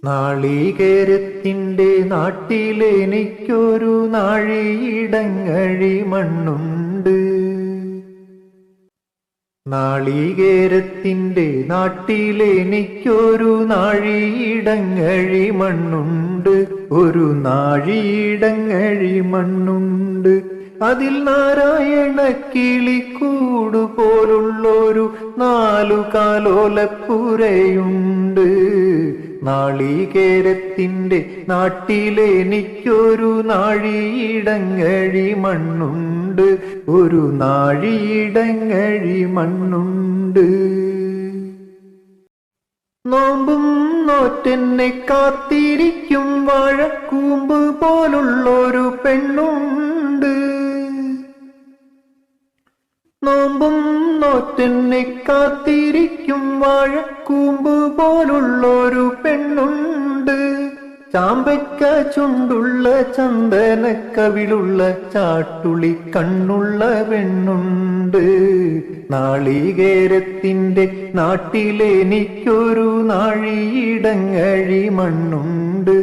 നാളികേരത്തിന്റെ നാട്ടിലെനിക്കൊരു നാഴിയിടങ്ങഴി മണ്ണുണ്ട്. നാളികേരത്തിന്റെ നാട്ടിലെനിക്കൊരു നാഴിയിടങ്ങഴി മണ്ണുണ്ട്. ഒരു നാഴിയിടങ്ങഴി മണ്ണുണ്ട്. അതിൽ നാരായണ കിളിക്കൂട് പോലുള്ളൊരു 4 കാലോലപ്പുരയുണ്ട്. നാളികേരത്തിന്റെ നാട്ടിലെനിക്കൊരു നാഴിയിടങ്ങഴി മണ്ണുണ്ട്. ഒരു നാഴിയിടങ്ങഴി മണ്ണുണ്ട്. നോമ്പും നോറ്റെന്നെ കാത്തിരിക്കും വാഴക്കൂമ്പ് പോലുള്ളൊരു പെണ്ണുണ്ട്. നോമ്പും നോറ്റെന്നെ കാത്തിരിക്കും വാഴക്കൂമ്പ് പോലുള്ളൊരു പെണ്ണുണ്ട്. ചാമ്പയ്ക്ക ചുണ്ടുള്ള ചന്ദനക്കവിളുള്ള ചാട്ടുളി കണ്ണുള്ള പെണ്ണുണ്ട്. നാളികേരത്തിന്റെ നാട്ടിലെനിക്കൊരു നാഴിയിടങ്ങഴി മണ്ണുണ്ട്.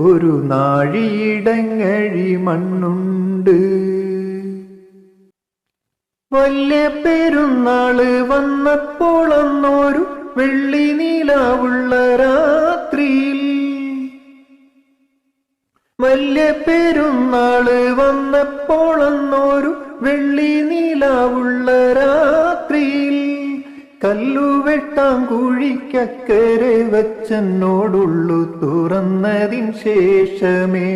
ഒരു നാഴിയിടങ്ങഴി മണ്ണുണ്ട്. വല്യ പെരുന്നാള് വന്നപ്പോൾ അന്നൊരു വെള്ളി നിലാവുള്ള രാത്രിയിൽ, വല്യ പെരുന്നാള് വന്നപ്പോൾ അന്നൊരു വെള്ളി നിലാവുള്ള രാത്രിയിൽ, കല്ലുവെട്ടാൻ കുഴിക്കക്കരെ വച്ചെന്നോടുള്ളു തുറന്നതിൻ ശേഷമേ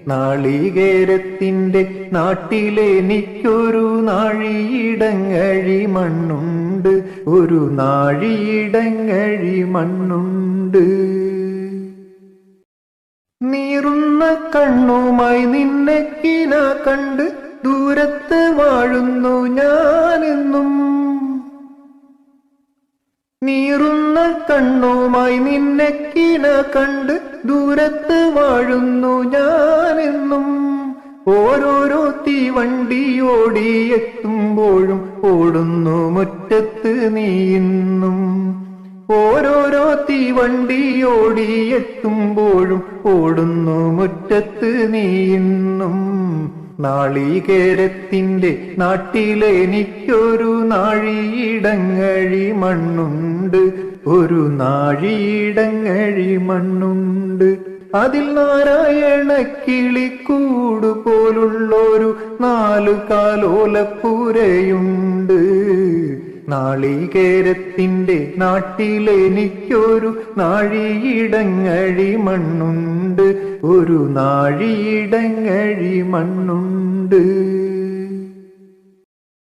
നാളികേരത്തിന്റെ നാട്ടിലെനിക്കൊരു നാഴിയിടങ്ങഴി മണ്ണുണ്ട്. ഒരു നാഴിയിടങ്ങഴി മണ്ണുണ്ട്. നീറുന്ന കണ്ണുമായി നിന്നെ കിന കണ്ട് ദൂരത്ത് വാഴുന്നു ഞാനെന്നും. നീറുന്ന കണ്ണുമായി നിന്നെ കിന കണ്ട് ദൂരത്ത് വാഴുന്നു ഞാനെന്നും. ഓരോരോ തീവണ്ടി ഓടിയെത്തുമ്പോഴും ഓടുന്നു മുറ്റത്ത് നീയെന്നും. ഓരോരോ തീവണ്ടി ഓടിയെത്തുമ്പോഴും ഓടുന്നു മുറ്റത്ത് നീയെന്നും. നാളികേരത്തിന്റെ നാട്ടിലെനിക്കൊരു നാഴിയിടങ്ങഴി മണ്ണുണ്ട്. ഒരു നാഴിയിടങ്ങഴി മണ്ണുണ്ട്. അതിൽ നാരായണ കിളിക്കൂട് പോലുള്ളൊരു 4 കാലോലപ്പുരയുണ്ട്. നാളികേരത്തിന്റെ നാട്ടിലെനിക്കൊരു നാഴിയിടങ്ങഴി മണ്ണുണ്ട്. ഒരു നാഴിയിടങ്ങഴി മണ്ണുണ്ട്.